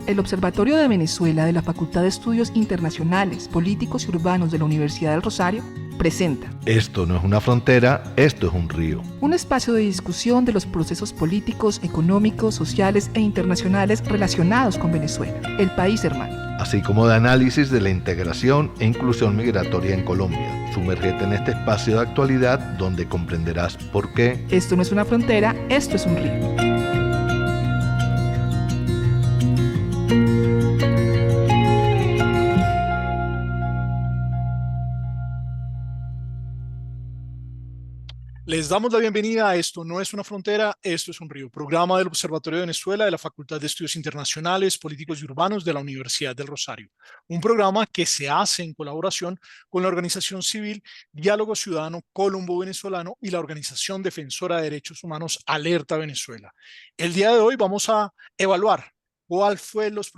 El Observatorio de Venezuela de la Facultad de Estudios Internacionales, Políticos y Urbanos de la Universidad del Rosario presenta Esto no es una frontera, esto es un río. un espacio de discusión de los procesos políticos, económicos, sociales e internacionales relacionados con Venezuela, el país hermano. Así como de análisis de la integración e inclusión migratoria en Colombia. Sumérgete en este espacio de actualidad donde comprenderás por qué Esto no es una frontera, esto es un río. Les damos la bienvenida a Esto no es una frontera, esto es un río, programa del Observatorio de Venezuela de la Facultad de Estudios Internacionales, Políticos y Urbanos de la Universidad del Rosario. Un programa que se hace en colaboración con la organización civil Diálogo Ciudadano Colombo Venezolano y la organización defensora de derechos humanos Alerta Venezuela. El día de hoy vamos a evaluar cuáles fueron los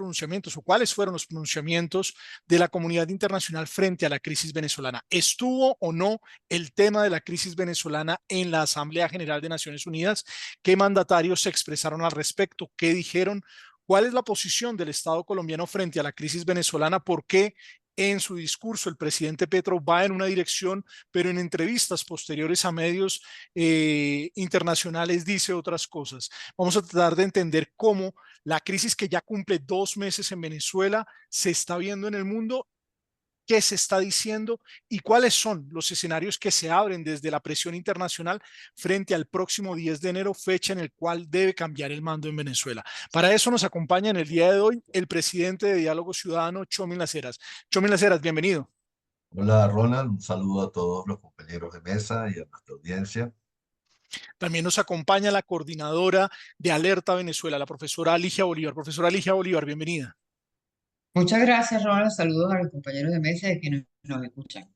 pronunciamientos de la comunidad internacional frente a la crisis venezolana. ¿Estuvo o no el tema de la crisis venezolana en la Asamblea General de Naciones Unidas? ¿Qué mandatarios se expresaron al respecto? ¿Qué dijeron? ¿Cuál es la posición del Estado colombiano frente a la crisis venezolana? ¿Por qué en su discurso el presidente Petro va en una dirección, pero en entrevistas posteriores a medios internacionales dice otras cosas? Vamos a tratar de entender cómo la crisis que ya cumple 2 meses en Venezuela se está viendo en el mundo, qué se está diciendo y cuáles son los escenarios que se abren desde la presión internacional frente al próximo 10 de enero, fecha en el cual debe cambiar el mando en Venezuela. Para eso nos acompaña en el día de hoy el presidente de Diálogo Ciudadano, Txomin Las Heras. Txomin Las Heras, bienvenido. Hola Ronald, un saludo a todos los compañeros de mesa y a nuestra audiencia. También nos acompaña la coordinadora de Alerta Venezuela, la profesora Ligia Bolívar. Profesora Ligia Bolívar, bienvenida. Muchas gracias, Ronald. Saludos a los compañeros de mesa y a quienes nos escuchan.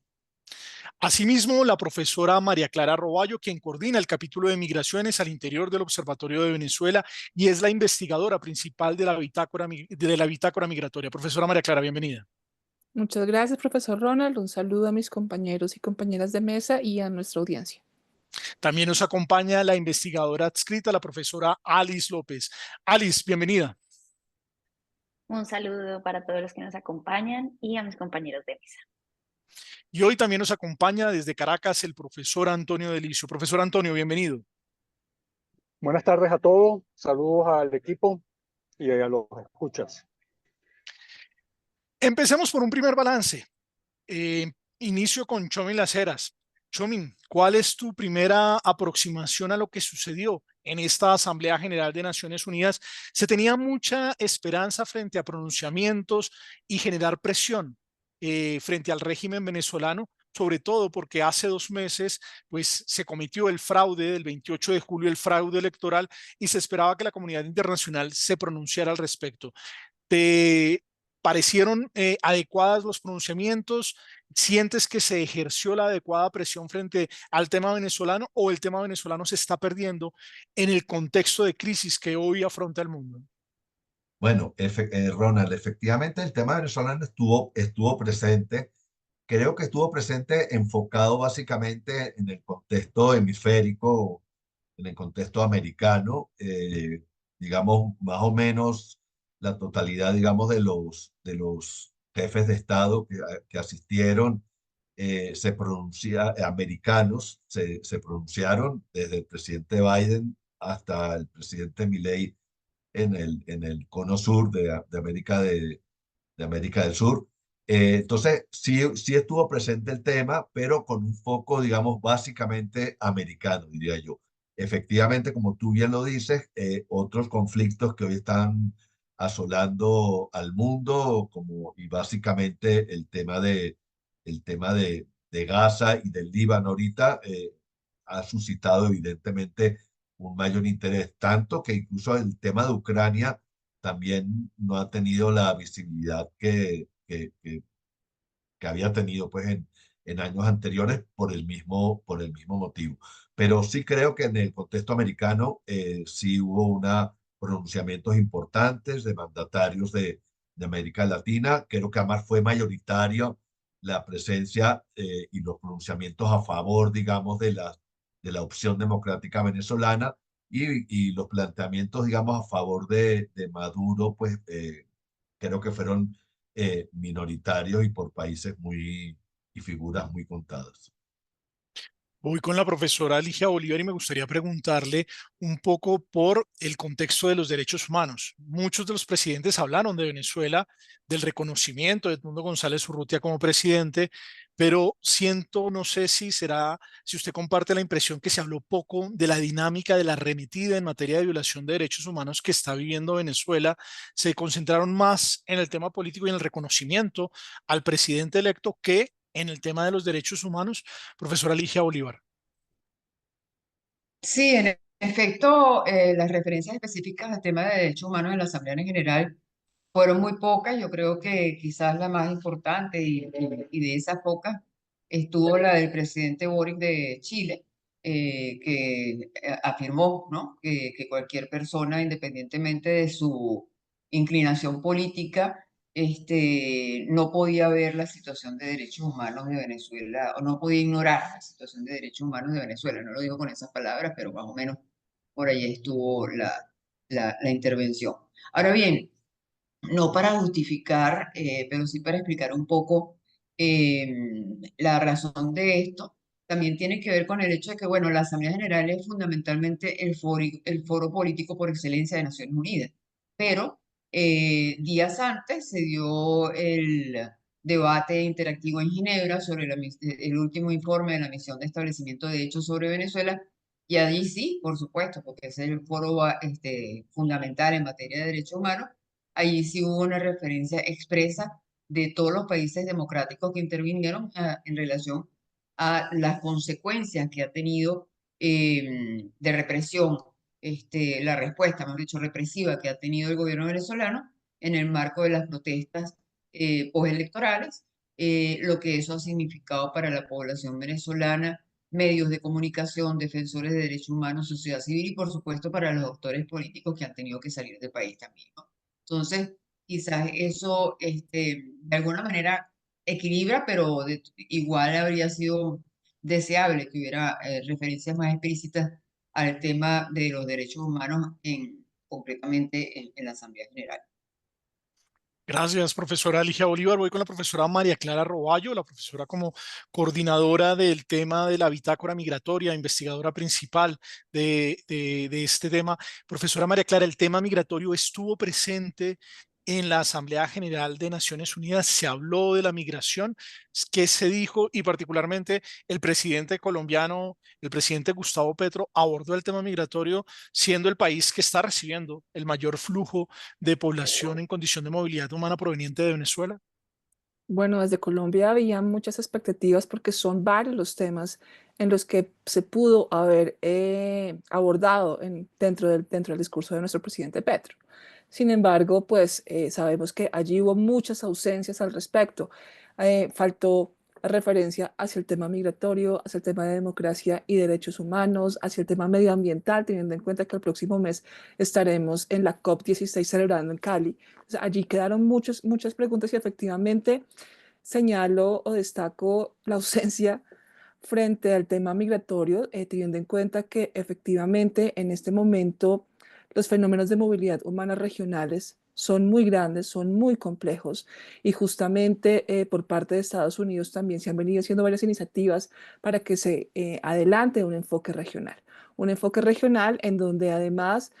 Asimismo, la profesora María Clara Roballo, quien coordina el capítulo de migraciones al interior del Observatorio de Venezuela y es la investigadora principal de la bitácora migratoria. Profesora María Clara, bienvenida. Muchas gracias, profesor Ronald. Un saludo a mis compañeros y compañeras de mesa y a nuestra audiencia. También nos acompaña la investigadora adscrita, la profesora Alice López. Alice, bienvenida. Un saludo para todos los que nos acompañan y a mis compañeros de mesa. Y hoy también nos acompaña desde Caracas el profesor Antonio Delicio. Profesor Antonio, bienvenido. Buenas tardes a todos, saludos al equipo y a los escuchas. Empecemos por un primer balance. Inicio con Txomin Las Heras. Txomin, ¿cuál es tu primera aproximación a lo que sucedió en esta Asamblea General de Naciones Unidas? Se tenía mucha esperanza frente a pronunciamientos y generar presión frente al régimen venezolano, sobre todo porque hace 2 meses pues, se cometió el fraude del 28 de julio, el fraude electoral, y se esperaba que la comunidad internacional se pronunciara al respecto. ¿Te parecieron adecuados los pronunciamientos? ¿Sientes que se ejerció la adecuada presión frente al tema venezolano o el tema venezolano se está perdiendo en el contexto de crisis que hoy afronta el mundo? Bueno, Ronald, efectivamente el tema venezolano estuvo presente. Creo que estuvo presente enfocado básicamente en el contexto hemisférico, en el contexto americano. Digamos, más o menos la totalidad, digamos, de los jefes de Estado que asistieron, americanos, se pronunciaron desde el presidente Biden hasta el presidente Milei en el cono sur de América del Sur. Entonces, sí estuvo presente el tema, pero con un foco, digamos, básicamente americano, diría yo. Efectivamente, como tú bien lo dices, otros conflictos que hoy están asolando al mundo, y básicamente el tema de Gaza y del Líbano ahorita, ha suscitado evidentemente un mayor interés, tanto que incluso el tema de Ucrania también no ha tenido la visibilidad que había tenido pues en años anteriores por el mismo motivo. Pero sí creo que en el contexto americano sí hubo pronunciamientos importantes de mandatarios de América Latina. Creo que además fue mayoritario la presencia y los pronunciamientos a favor, digamos, de la opción democrática venezolana y los planteamientos, digamos, a favor de Maduro, pues creo que fueron minoritarios y por países y figuras muy contadas. Voy con la profesora Ligia Bolívar y me gustaría preguntarle un poco por el contexto de los derechos humanos. Muchos de los presidentes hablaron de Venezuela, del reconocimiento de Edmundo González Urrutia como presidente, pero siento, no sé si usted comparte la impresión que se habló poco de la dinámica de la arremetida en materia de violación de derechos humanos que está viviendo Venezuela. Se concentraron más en el tema político y en el reconocimiento al presidente electo que en el tema de los derechos humanos. Profesora Ligia Bolívar. Sí, en efecto, las referencias específicas al tema de derechos humanos en la Asamblea en general fueron muy pocas. Yo creo que quizás la más importante y de esas pocas estuvo la del presidente Boric de Chile, que afirmó, ¿no? Que cualquier persona, independientemente de su inclinación política, no podía ver la situación de derechos humanos de Venezuela, o no podía ignorar la situación de derechos humanos de Venezuela. No lo digo con esas palabras, pero más o menos por ahí estuvo la intervención. Ahora bien, no para justificar, pero sí para explicar un poco la razón de esto. También tiene que ver con el hecho de que, bueno, la Asamblea General es fundamentalmente el foro político por excelencia de Naciones Unidas, pero días antes se dio el debate interactivo en Ginebra sobre el último informe de la misión de establecimiento de hechos sobre Venezuela, y allí sí, por supuesto, porque es el foro fundamental en materia de derechos humanos. Allí sí hubo una referencia expresa de todos los países democráticos que intervinieron en relación a las consecuencias que ha tenido de represión, la respuesta, mejor dicho, represiva que ha tenido el gobierno venezolano en el marco de las protestas postelectorales, lo que eso ha significado para la población venezolana, medios de comunicación, defensores de derechos humanos, sociedad civil y por supuesto para los actores políticos que han tenido que salir del país también, ¿no? Entonces, quizás eso de alguna manera equilibra, pero igual habría sido deseable que hubiera referencias más explícitas al tema de los derechos humanos concretamente en la Asamblea General. Gracias, profesora Ligia Bolívar. Voy con la profesora María Clara Roballo, la profesora como coordinadora del tema de la bitácora migratoria, investigadora principal de este tema. Profesora María Clara, el tema migratorio estuvo presente en la Asamblea General de Naciones Unidas. Se habló de la migración, qué se dijo y particularmente el presidente colombiano, el presidente Gustavo Petro, abordó el tema migratorio siendo el país que está recibiendo el mayor flujo de población en condición de movilidad humana proveniente de Venezuela. Bueno, desde Colombia había muchas expectativas porque son varios los temas en los que se pudo haber abordado dentro del discurso de nuestro presidente Petro. Sin embargo, pues sabemos que allí hubo muchas ausencias al respecto. Faltó referencia hacia el tema migratorio, hacia el tema de democracia y derechos humanos, hacia el tema medioambiental, teniendo en cuenta que el próximo mes estaremos en la COP16 celebrando en Cali. O sea, allí quedaron muchas preguntas y efectivamente señalo o destaco la ausencia frente al tema migratorio, teniendo en cuenta que efectivamente en este momento los fenómenos de movilidad humana regionales son muy grandes, son muy complejos y justamente por parte de Estados Unidos también se han venido haciendo varias iniciativas para que se adelante un enfoque regional en donde además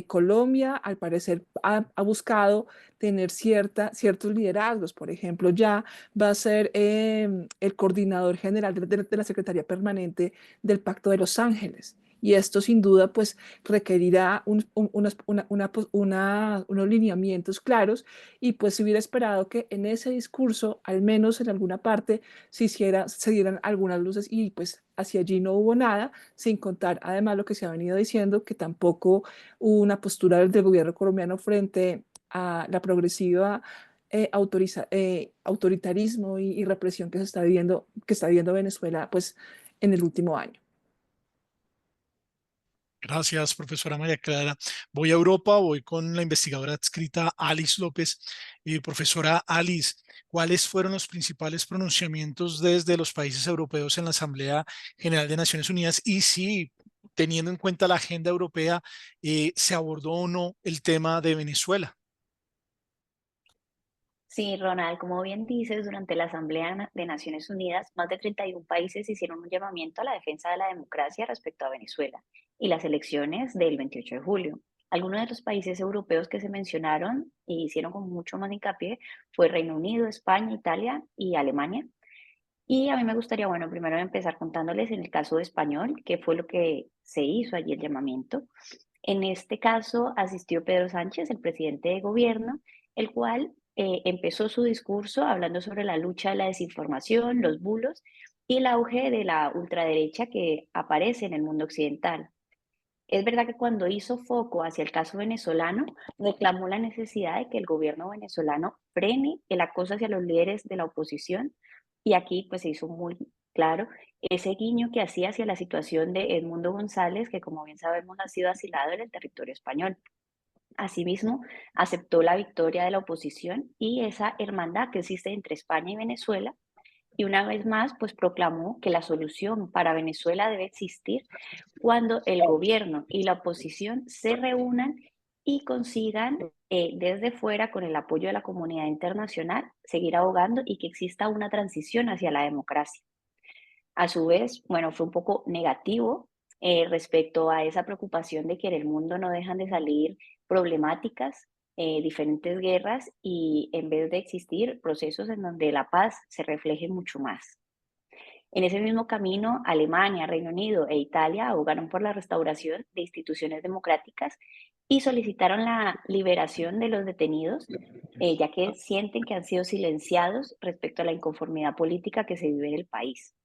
Colombia al parecer ha buscado tener ciertos liderazgos. Por ejemplo, ya va a ser el coordinador general de la Secretaría Permanente del Pacto de Los Ángeles. Y esto sin duda pues requerirá unos lineamientos claros y pues se hubiera esperado que en ese discurso, al menos en alguna parte, se dieran algunas luces y pues hacia allí no hubo nada, sin contar además lo que se ha venido diciendo, que tampoco hubo una postura del gobierno colombiano frente a la progresiva autoritarismo y represión que está viviendo Venezuela pues en el último año. Gracias, profesora María Clara. Voy a Europa, voy con la investigadora adscrita Alice López. Profesora Alice, ¿cuáles fueron los principales pronunciamientos desde los países europeos en la Asamblea General de Naciones Unidas? Y si, teniendo en cuenta la agenda europea, ¿se abordó o no el tema de Venezuela? Sí, Ronald, como bien dices, durante la de Naciones Unidas, más de 31 países hicieron un llamamiento a la defensa de la democracia respecto a Venezuela y las elecciones del 28 de julio. Algunos de los países europeos que se mencionaron y hicieron con mucho más hincapié fue Reino Unido, España, Italia y Alemania. Y a mí me gustaría, bueno, primero empezar contándoles en el caso de español, qué fue lo que se hizo allí el llamamiento. En este caso asistió Pedro Sánchez, el presidente de gobierno, el cual empezó su discurso hablando sobre la lucha de la desinformación, los bulos y el auge de la ultraderecha que aparece en el mundo occidental. Es verdad que cuando hizo foco hacia el caso venezolano, reclamó la necesidad de que el gobierno venezolano frene el acoso hacia los líderes de la oposición y aquí pues se hizo muy claro ese guiño que hacía hacia la situación de Edmundo González, que como bien sabemos ha sido asilado en el territorio español. Asimismo, aceptó la victoria de la oposición y esa hermandad que existe entre España y Venezuela y una vez más, pues proclamó que la solución para Venezuela debe existir cuando el gobierno y la oposición se reúnan y consigan desde fuera, con el apoyo de la comunidad internacional, seguir abogando y que exista una transición hacia la democracia. A su vez, bueno, fue un poco negativo respecto a esa preocupación de que en el mundo no dejan de salir problemáticas, diferentes guerras y en vez de existir procesos en donde la paz se refleje mucho más. En ese mismo camino, Alemania, Reino Unido e Italia abogaron por la restauración de instituciones democráticas y solicitaron la liberación de los detenidos, ya que sienten que han sido silenciados respecto a la inconformidad política que se vive en el país.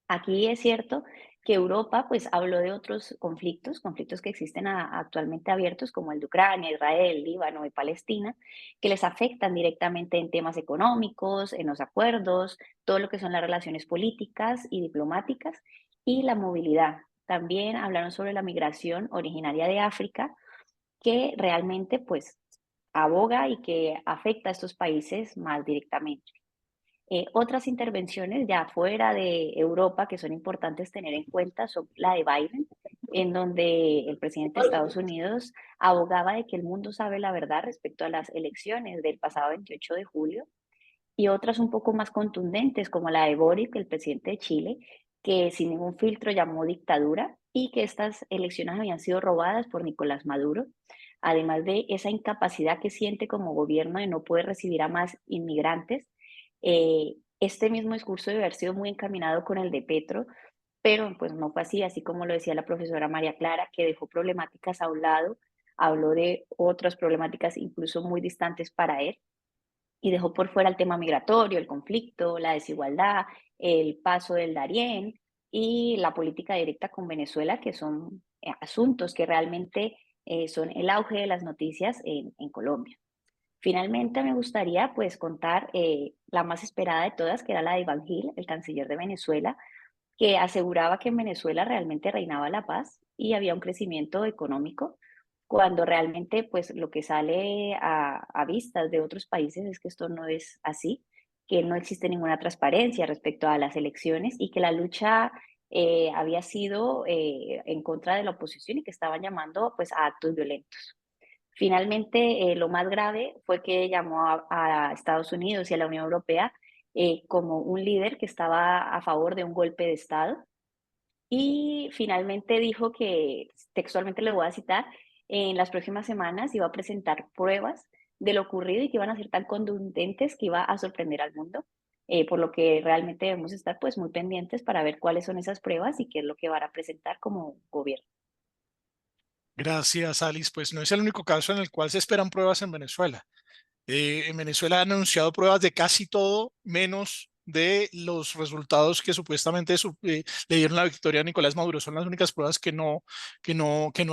Aquí es cierto que Europa pues habló de otros conflictos que existen actualmente abiertos como el de Ucrania, Israel, Líbano y Palestina, que les afectan directamente en temas económicos, en los acuerdos, todo lo que son las relaciones políticas y diplomáticas y la movilidad. También hablaron sobre la migración originaria de África, que realmente pues aboga y que afecta a estos países más directamente. Otras intervenciones ya fuera de Europa que son importantes tener en cuenta son la de Biden, en donde el presidente de Estados Unidos abogaba de que el mundo sabe la verdad respecto a las elecciones del pasado 28 de julio, y otras un poco más contundentes como la de Boric, el presidente de Chile, que sin ningún filtro llamó dictadura y que estas elecciones habían sido robadas por Nicolás Maduro, además de esa incapacidad que siente como gobierno de no poder recibir a más inmigrantes. Este mismo discurso debe haber sido muy encaminado con el de Petro, pero pues no fue así, así como lo decía la profesora María Clara, que dejó problemáticas a un lado, habló de otras problemáticas incluso muy distantes para él y dejó por fuera el tema migratorio, el conflicto, la desigualdad, el paso del Darién y la política directa con Venezuela, que son asuntos que realmente son el auge de las noticias en Colombia. Finalmente me gustaría pues contar la más esperada de todas, que era la de Iván Gil, el canciller de Venezuela, que aseguraba que en Venezuela realmente reinaba la paz y había un crecimiento económico, cuando realmente pues lo que sale a vistas de otros países es que esto no es así, que no existe ninguna transparencia respecto a las elecciones y que la lucha había sido en contra de la oposición y que estaban llamando pues a actos violentos. Finalmente, lo más grave fue que llamó a Estados Unidos y a la Unión Europea como un líder que estaba a favor de un golpe de Estado y finalmente dijo que, textualmente le voy a citar, en las próximas semanas iba a presentar pruebas de lo ocurrido y que iban a ser tan contundentes que iba a sorprender al mundo, por lo que realmente debemos estar pues muy pendientes para ver cuáles son esas pruebas y qué es lo que van a presentar como gobierno. Gracias, Alice. Pues no es el único caso en el cual se esperan pruebas en Venezuela. En Venezuela han anunciado pruebas de casi todo, menos de los resultados que supuestamente le dieron la victoria a Nicolás Maduro. Son las únicas pruebas que no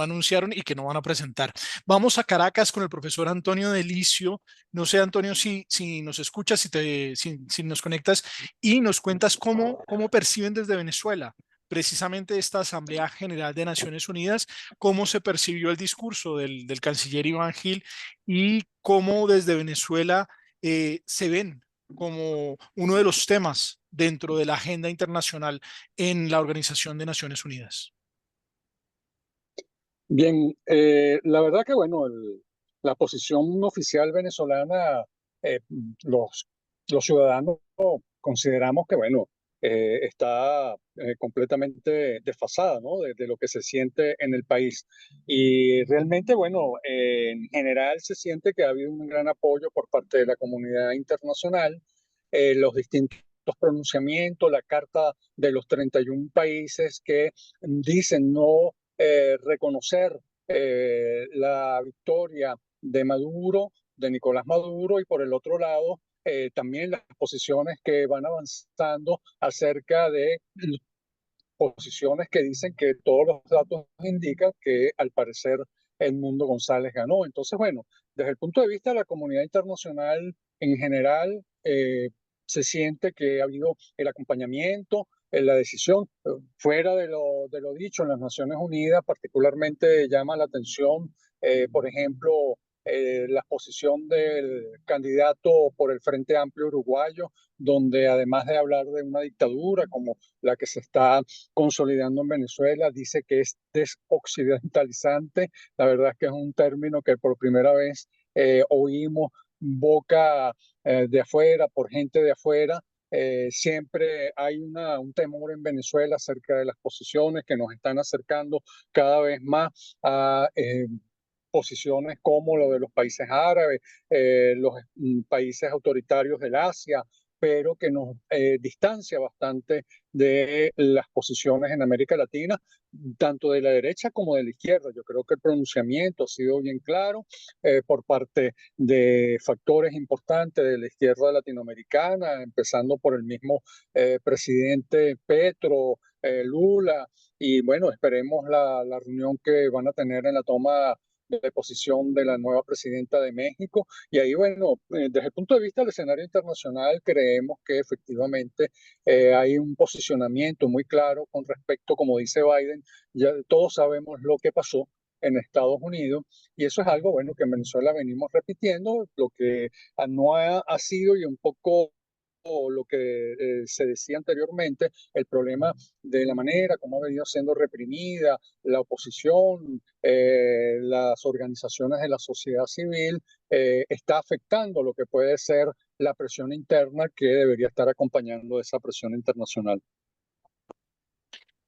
anunciaron y que no van a presentar. Vamos a Caracas con el profesor Antonio Delicio. No sé, Antonio, si nos escuchas, si nos conectas y nos cuentas cómo perciben desde Venezuela precisamente esta Asamblea General de Naciones Unidas, cómo se percibió el discurso del canciller Iván Gil y cómo desde Venezuela se ven como uno de los temas dentro de la agenda internacional en la Organización de Naciones Unidas. Bien, la verdad que bueno, la posición oficial venezolana eh, los, los ciudadanos consideramos que, bueno, está completamente desfasada, ¿no? De lo que se siente en el país. Y realmente, bueno, en general se siente que ha habido un gran apoyo por parte de la comunidad internacional, los distintos pronunciamientos, la carta de los 31 países que dicen no reconocer la victoria de Maduro, de Nicolás Maduro, y por el otro lado, también las posiciones que van avanzando acerca de posiciones que dicen que todos los datos indican que al parecer Edmundo González ganó. Entonces, bueno, desde el punto de vista de la comunidad internacional en general, se siente que ha habido el acompañamiento en la decisión. Fuera de lo dicho en las Naciones Unidas, particularmente llama la atención, por ejemplo, la posición del candidato por el Frente Amplio Uruguayo, donde además de hablar de una dictadura como la que se está consolidando en Venezuela, dice que es desoccidentalizante. La verdad es que es un término que por primera vez oímos boca de afuera, por gente de afuera. Siempre hay un temor en Venezuela acerca de las posiciones que nos están acercando cada vez más a posiciones como lo de los países árabes, los países autoritarios del Asia, pero que nos distancia bastante de las posiciones en América Latina, tanto de la derecha como de la izquierda. Yo creo que el pronunciamiento ha sido bien claro por parte de factores importantes de la izquierda latinoamericana, empezando por el mismo presidente Petro, Lula, y bueno, esperemos la reunión que van a tener en la toma de posición de la nueva presidenta de México. Y ahí, bueno, desde el punto de vista del escenario internacional, creemos que efectivamente hay un posicionamiento muy claro con respecto, como dice Biden, ya todos sabemos lo que pasó en Estados Unidos, y eso es algo, bueno, que en Venezuela venimos repitiendo, lo que no ha sido y un poco lo que se decía anteriormente, el problema de la manera como ha venido siendo reprimida la oposición, las organizaciones de la sociedad civil, está afectando lo que puede ser la presión interna que debería estar acompañando esa presión internacional.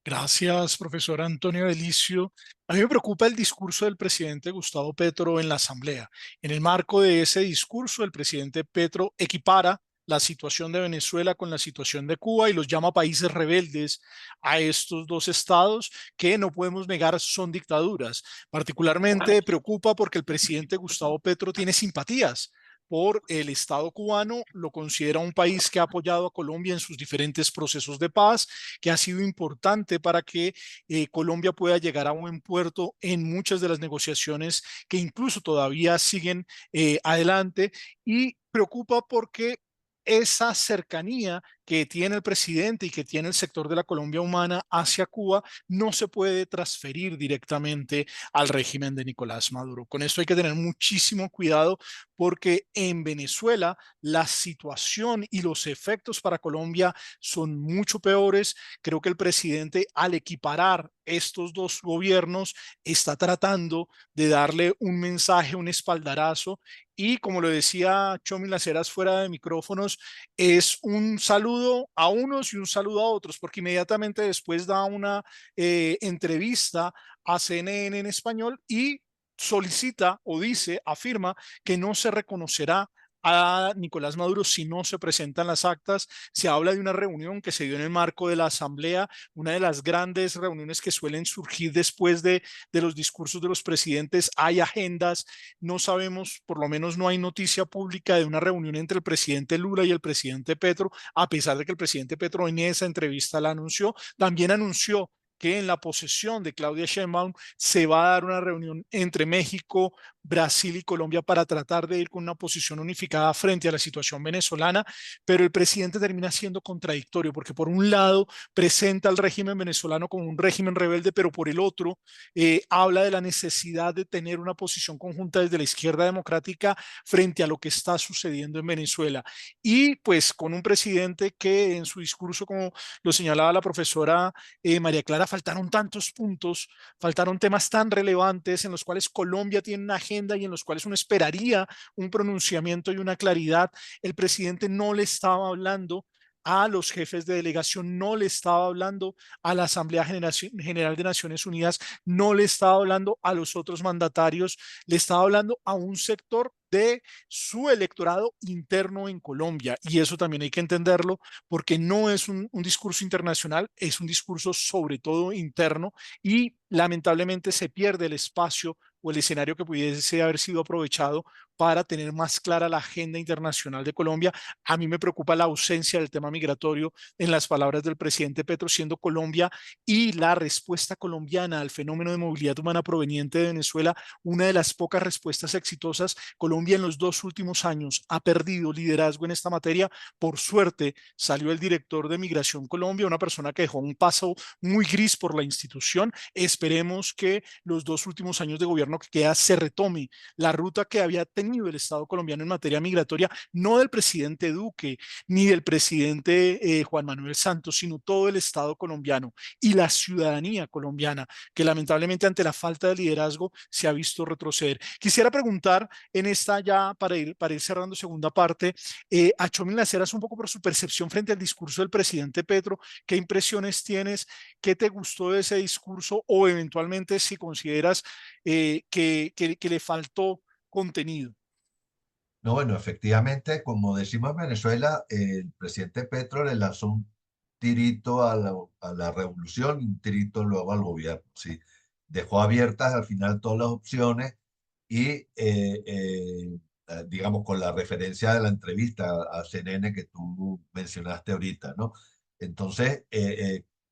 Gracias, profesor Antonio Delicio. A mí me preocupa el discurso del presidente Gustavo Petro en la Asamblea. En el marco de ese discurso, el presidente Petro equipara la situación de Venezuela con la situación de Cuba y los llama países rebeldes a estos dos estados que no podemos negar son dictaduras. Particularmente preocupa porque el presidente Gustavo Petro tiene simpatías por el Estado cubano, lo considera un país que ha apoyado a Colombia en sus diferentes procesos de paz, que ha sido importante para que Colombia pueda llegar a buen puerto en muchas de las negociaciones que incluso todavía siguen adelante, y preocupa porque esa cercanía que tiene el presidente y que tiene el sector de la Colombia humana hacia Cuba no se puede transferir directamente al régimen de Nicolás Maduro. Con esto hay que tener muchísimo cuidado porque en Venezuela la situación y los efectos para Colombia son mucho peores. Creo que el presidente, al equiparar estos dos gobiernos, está tratando de darle un mensaje, un espaldarazo, y como lo decía Chomi Las Heras fuera de micrófonos, es un saludo a unos y un saludo a otros, porque inmediatamente después da una entrevista a CNN en español y solicita o dice, afirma que no se reconocerá a Nicolás Maduro si no se presentan las actas. Se habla de una reunión que se dio en el marco de la Asamblea, una de las grandes reuniones que suelen surgir después de los discursos de los presidentes. Hay agendas, no sabemos, por lo menos no hay noticia pública de una reunión entre el presidente Lula y el presidente Petro, a pesar de que el presidente Petro en esa entrevista la anunció. También anunció que en la posesión de Claudia Sheinbaum se va a dar una reunión entre México, Brasil y Colombia para tratar de ir con una posición unificada frente a la situación venezolana, pero el presidente termina siendo contradictorio porque por un lado presenta al régimen venezolano como un régimen rebelde, pero por el otro habla de la necesidad de tener una posición conjunta desde la izquierda democrática frente a lo que está sucediendo en Venezuela. Y pues con un presidente que en su discurso, como lo señalaba la profesora María Clara, faltaron tantos puntos, faltaron temas tan relevantes en los cuales Colombia tiene una agenda agenda y en los cuales uno esperaría un pronunciamiento y una claridad, el presidente no le estaba hablando a los jefes de delegación, no le estaba hablando a la Asamblea General de Naciones Unidas, no le estaba hablando a los otros mandatarios, le estaba hablando a un sector de su electorado interno en Colombia. Y eso también hay que entenderlo porque no es un discurso internacional, es un discurso sobre todo interno y lamentablemente se pierde el espacio o el escenario que pudiese haber sido aprovechado para tener más clara la agenda internacional de Colombia. A mí me preocupa la ausencia del tema migratorio en las palabras del presidente Petro, siendo Colombia y la respuesta colombiana al fenómeno de movilidad humana proveniente de Venezuela una de las pocas respuestas exitosas. Colombia en los 2 últimos años ha perdido liderazgo en esta materia. Por suerte salió el director de Migración Colombia, una persona que dejó un paso muy gris por la institución. Esperemos que los 2 últimos años de gobierno que queda se retome la ruta que había tenido el Estado colombiano en materia migratoria, no del presidente Duque ni del presidente Juan Manuel Santos, sino todo el Estado colombiano y la ciudadanía colombiana, que lamentablemente ante la falta de liderazgo se ha visto retroceder. Quisiera preguntar en esta ya para ir cerrando segunda parte, a Txomin Las Heras un poco por su percepción frente al discurso del presidente Petro. ¿Qué impresiones tienes? ¿Qué te gustó de ese discurso? O eventualmente si consideras que le faltó contenido. No, bueno, efectivamente, como decimos en Venezuela, el presidente Petro le lanzó un tirito a la revolución y un tirito luego al gobierno, ¿sí? Dejó abiertas al final todas las opciones y, digamos, con la referencia de la entrevista a CNN que tú mencionaste ahorita, ¿no? Entonces,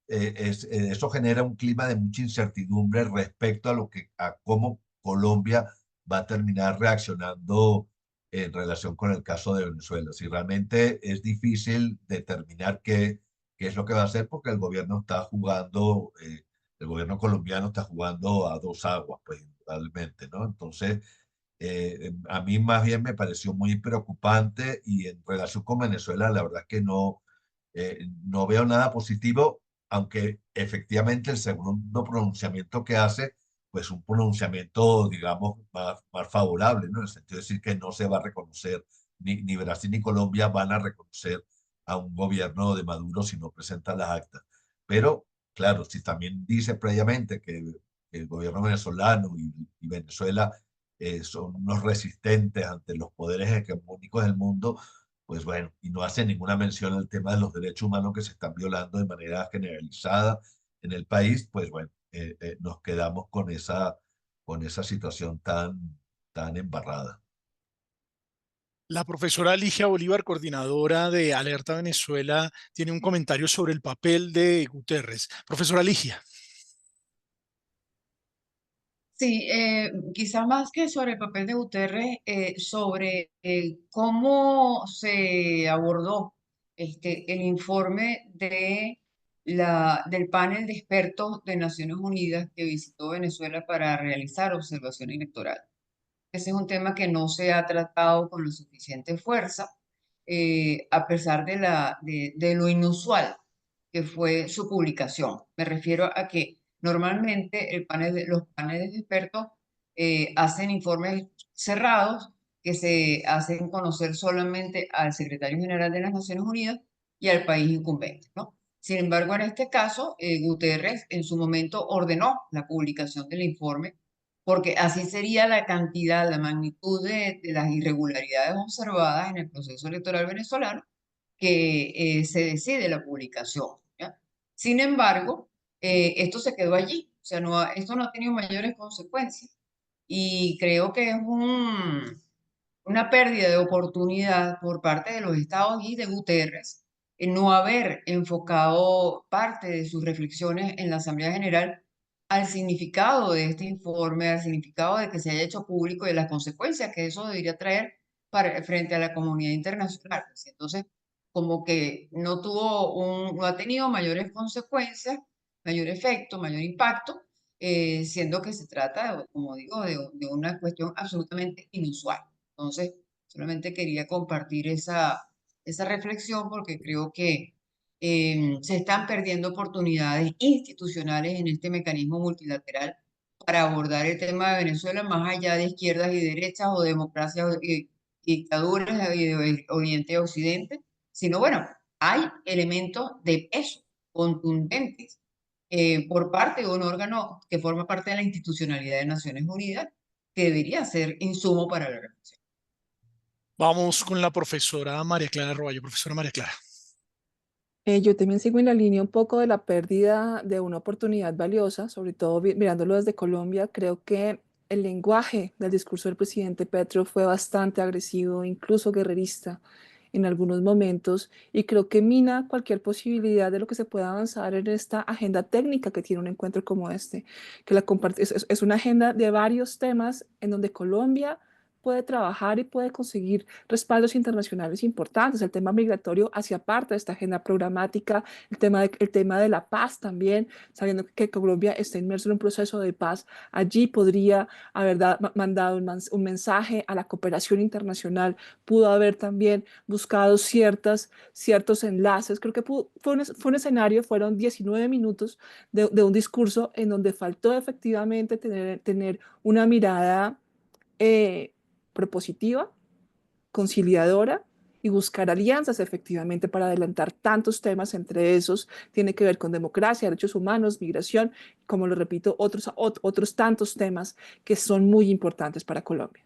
eso genera un clima de mucha incertidumbre respecto a cómo Colombia va a terminar reaccionando en relación con el caso de Venezuela. Si realmente es difícil determinar qué es lo que va a hacer porque el gobierno está jugando, el gobierno colombiano está jugando a dos aguas, pues indudablemente, ¿no? Entonces, a mí más bien me pareció muy preocupante y en relación con Venezuela, la verdad es que no veo nada positivo, aunque efectivamente el segundo pronunciamiento que hace pues un pronunciamiento, digamos, más favorable, ¿no? En el sentido de decir que no se va a reconocer, ni Brasil ni Colombia van a reconocer a un gobierno de Maduro si no presenta las actas. Pero, claro, si también dice previamente que el gobierno venezolano y Venezuela son unos resistentes ante los poderes hegemónicos del mundo, pues bueno, y no hace ninguna mención al tema de los derechos humanos que se están violando de manera generalizada en el país, pues bueno, nos quedamos con esa situación tan embarrada. La profesora Ligia Bolívar, coordinadora de Alerta Venezuela, tiene un comentario sobre el papel de Guterres. Profesora Ligia. Sí, quizás más que sobre el papel de Guterres, sobre cómo se abordó el informe del panel de expertos de Naciones Unidas que visitó Venezuela para realizar observación electoral. Ese es un tema que no se ha tratado con la suficiente fuerza, a pesar de lo inusual que fue su publicación. Me refiero a que normalmente los paneles de expertos hacen informes cerrados que se hacen conocer solamente al secretario general de las Naciones Unidas y al país incumbente, ¿no? Sin embargo, en este caso, Guterres en su momento ordenó la publicación del informe porque así sería la cantidad, la magnitud de las irregularidades observadas en el proceso electoral venezolano que se decide la publicación, ¿ya? Sin embargo, esto se quedó allí, o sea, esto no ha tenido mayores consecuencias y creo que es una pérdida de oportunidad por parte de los estados y de Guterres en no haber enfocado parte de sus reflexiones en la Asamblea General al significado de este informe, al significado de que se haya hecho público y de las consecuencias que eso debería traer frente a la comunidad internacional. Entonces, como que no ha tenido mayores consecuencias, mayor efecto, mayor impacto, siendo que se trata, como digo, de una cuestión absolutamente inusual. Entonces, solamente quería compartir esa reflexión porque creo que se están perdiendo oportunidades institucionales en este mecanismo multilateral para abordar el tema de Venezuela más allá de izquierdas y derechas o democracias y dictaduras y de Oriente y Occidente, sino bueno, hay elementos de peso contundentes por parte de un órgano que forma parte de la institucionalidad de Naciones Unidas que debería ser insumo para la reflexión. Vamos con la profesora María Clara Roballo. Profesora María Clara. Yo también sigo en la línea un poco de la pérdida de una oportunidad valiosa, sobre todo mirándolo desde Colombia. Creo que el lenguaje del discurso del presidente Petro fue bastante agresivo, incluso guerrerista en algunos momentos, y creo que mina cualquier posibilidad de lo que se pueda avanzar en esta agenda técnica que tiene un encuentro como este, que es una agenda de varios temas en donde Colombia puede trabajar y puede conseguir respaldos internacionales importantes. El tema migratorio hacia parte de esta agenda programática, el tema de la paz también, sabiendo que Colombia está inmerso en un proceso de paz. Allí podría haber mandado un mensaje a la cooperación internacional, pudo haber también buscado ciertos enlaces. Creo que fue un escenario, fueron 19 minutos de un discurso en donde faltó efectivamente tener una mirada propositiva, conciliadora y buscar alianzas efectivamente para adelantar tantos temas. Entre esos tiene que ver con democracia, derechos humanos, migración, como lo repito, otros tantos temas que son muy importantes para Colombia.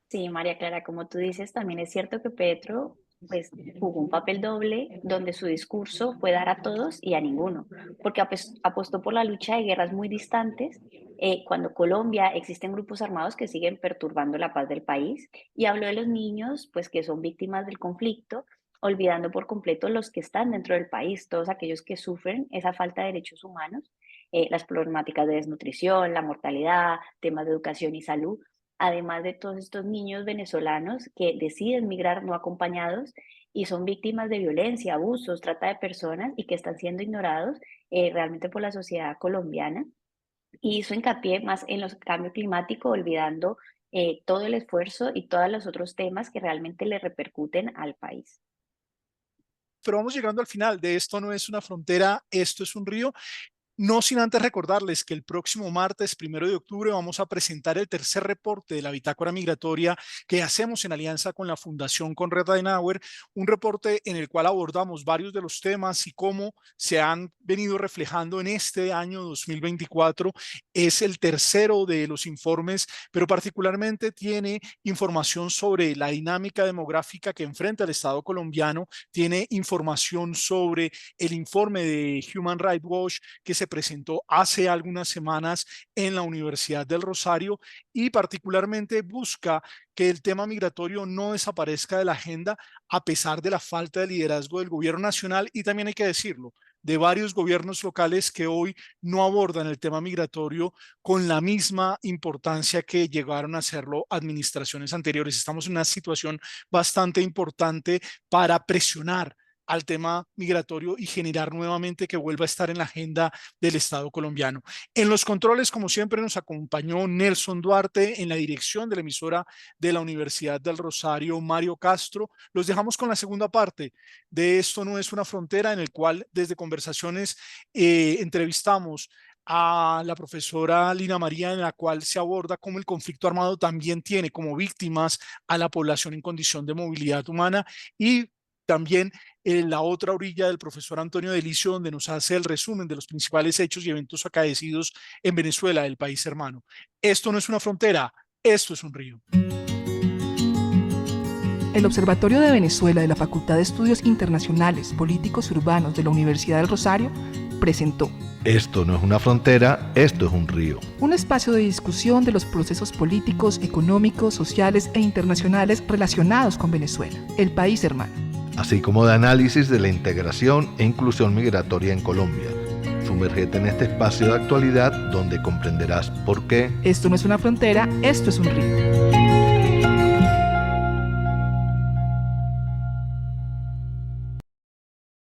Sí, María Clara, como tú dices, también es cierto que Petro pues, jugó un papel doble donde su discurso fue dar a todos y a ninguno, porque apostó por la lucha de guerras muy distantes, cuando Colombia existen grupos armados que siguen perturbando la paz del país, y habló de los niños pues, que son víctimas del conflicto, olvidando por completo los que están dentro del país, todos aquellos que sufren esa falta de derechos humanos, las problemáticas de desnutrición, la mortalidad, temas de educación y salud, además de todos estos niños venezolanos que deciden migrar no acompañados y son víctimas de violencia, abusos, trata de personas y que están siendo ignorados realmente por la sociedad colombiana. Y hizo hincapié más en los cambios climáticos, olvidando todo el esfuerzo y todos los otros temas que realmente le repercuten al país. Pero vamos llegando al final de Esto no es una frontera, esto es un río. No sin antes recordarles que el próximo martes 1 de octubre vamos a presentar el tercer reporte de la bitácora migratoria que hacemos en alianza con la Fundación Konrad Adenauer, un reporte en el cual abordamos varios de los temas y cómo se han venido reflejando en este año 2024. Es el tercero de los informes, pero particularmente tiene información sobre la dinámica demográfica que enfrenta el Estado colombiano, tiene información sobre el informe de Human Rights Watch que se presentó hace algunas semanas en la Universidad del Rosario, y particularmente busca que el tema migratorio no desaparezca de la agenda a pesar de la falta de liderazgo del gobierno nacional, y también hay que decirlo, de varios gobiernos locales que hoy no abordan el tema migratorio con la misma importancia que llegaron a hacerlo administraciones anteriores. Estamos en una situación bastante importante para presionar al tema migratorio y generar nuevamente que vuelva a estar en la agenda del Estado colombiano. En los controles, como siempre, nos acompañó Nelson Duarte, en la dirección de la emisora de la Universidad del Rosario, Mario Castro. Los dejamos con la segunda parte de Esto no es una frontera, en el cual desde Conversaciones entrevistamos a la profesora Lina María, en la cual se aborda cómo el conflicto armado también tiene como víctimas a la población en condición de movilidad humana, y también en la otra orilla del profesor Antonio Delicio, donde nos hace el resumen de los principales hechos y eventos acaecidos en Venezuela, el país hermano. Esto no es una frontera, esto es un río. El Observatorio de Venezuela de la Facultad de Estudios Internacionales, Políticos y Urbanos de la Universidad del Rosario presentó Esto no es una frontera, esto es un río. Un espacio de discusión de los procesos políticos, económicos, sociales e internacionales relacionados con Venezuela, el país hermano. Así como de análisis de la integración e inclusión migratoria en Colombia. Sumérgete en este espacio de actualidad donde comprenderás por qué esto no es una frontera, esto es un río.